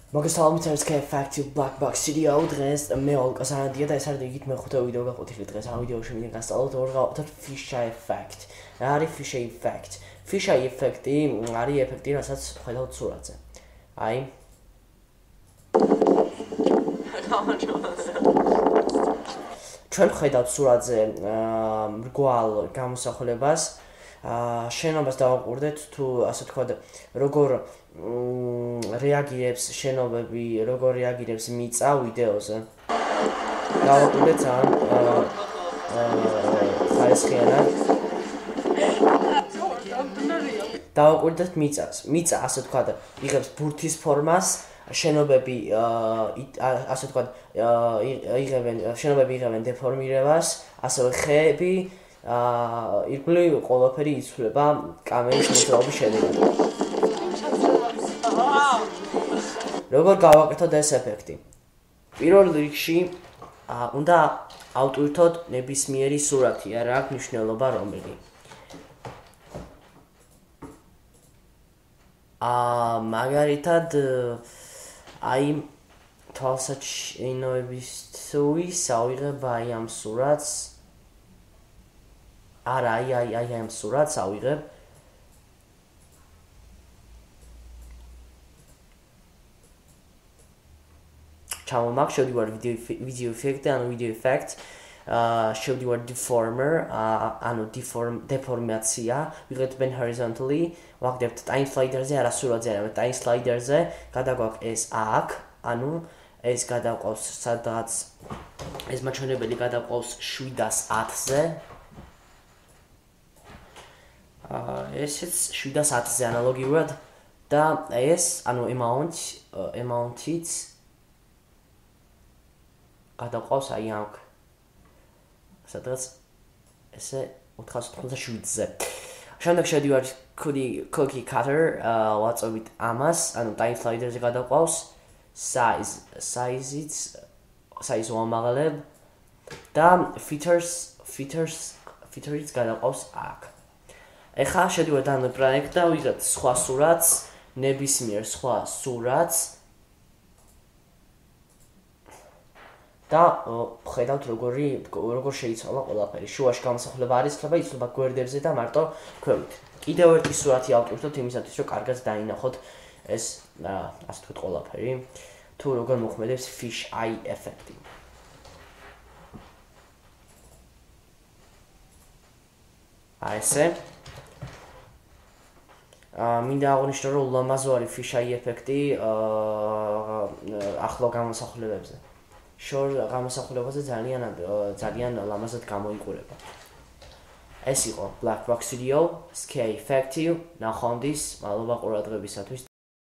მოგესალმებით ეს Effective Black Box Studio დღეს მე ოლკასანადია და ეს არის იგივე მეხუთე ვიდეო გაყვეთილი დღეს ამ ვიდეოში მინდა გასწავლოთ ორ გავაკეთოთ Fisheye effect. რა არის Fisheye effect? Fisheye effect-ი არის ეფექტი, რასაც ხედავთ სურათზე. აი ჩვენ ხედავთ სურათზე მრგვალ გამოსახულებას შენობას დავაყურდეთ თუ ასე ვთქვათ როგორ რეაგირებს შენობები, როგორ რეაგირებს მიწა ვიდეოზე. დავაყურდეთ ძალიან ხარისხიანად. დავაყურდეთ მიწას. მიწა ასე ვთქვათ იღებს ბურთის ფორმას, შენობები ასე ვთქვათ იღებენ დეფორმირებას, ასევე ხეები ირგვლივ ყველაფერი იცვლება კამერის მოძრაობის შედეგად. როგორ გავაკეთოთ ეს ეფექტი? პირველ რიგში უნდა ავტვირთოთ ნებისმიერი სურათი, არა აქვს მნიშვნელობა რომელი. მაგალითად აი თვალსაჩინოებისთვის ავიღებ აი ამ სურათს. არა, აი ამ სურათს ავიღებ. ჩამომაგ შევდივარ video effect-ი, ანუ video effect, შევდივარ deformer, ანუ deformация, ვიღებთ Ben horizontally, ვაგდებთ time slider-ზე, არა სურათზე, არამედ time slider-ზე, გადაგვაქვს ეს აქ, ანუ ეს გადაყავს სადღაც ეს მაჩვენებელი გადაყავს 710-ზე. ესეც 710-ზე ანალოგიურად და ეს, ანუ amount-იც გადაყავს აი აქ. სადღაც ესე 487-ზე. შემდეგ შევდივარ cookie cutter, ვაწვევით ამას, ანუ time slider-ზე გადაყავს size ვამაღლებ და features გადაყავს აქ. ეხლა შევდივართ ამ პროექტ და ვიღებთ სხვა სურათს, ნებისმიერ სხვა სურათს და ხედავთ როგორ შეიცვალა ყველაფერი. შუაში გამოსახულება არის ხება იცვლება გვერდებზე და მარტო ქვევით. კიდევ ერთი სურათი ავტვირთოთ იმისათვის რომ კარგად დაინახოთ ეს ასე ვთქვათ ყველაფერი. თუ როგორ მოქმედებს Fisheye effect-ი. აი ესე. მინდა აღნიშნო რომ ულამაზო არის Fisheye effect-ი ახლო გამოსახულებებზე. შორ გამოსახულებაზე ძალიან ლამაზად გამოიყურება. ეს იყო Black Box Studio, Effective, ნახვამდის, მადლობა ყურადღებისათვის.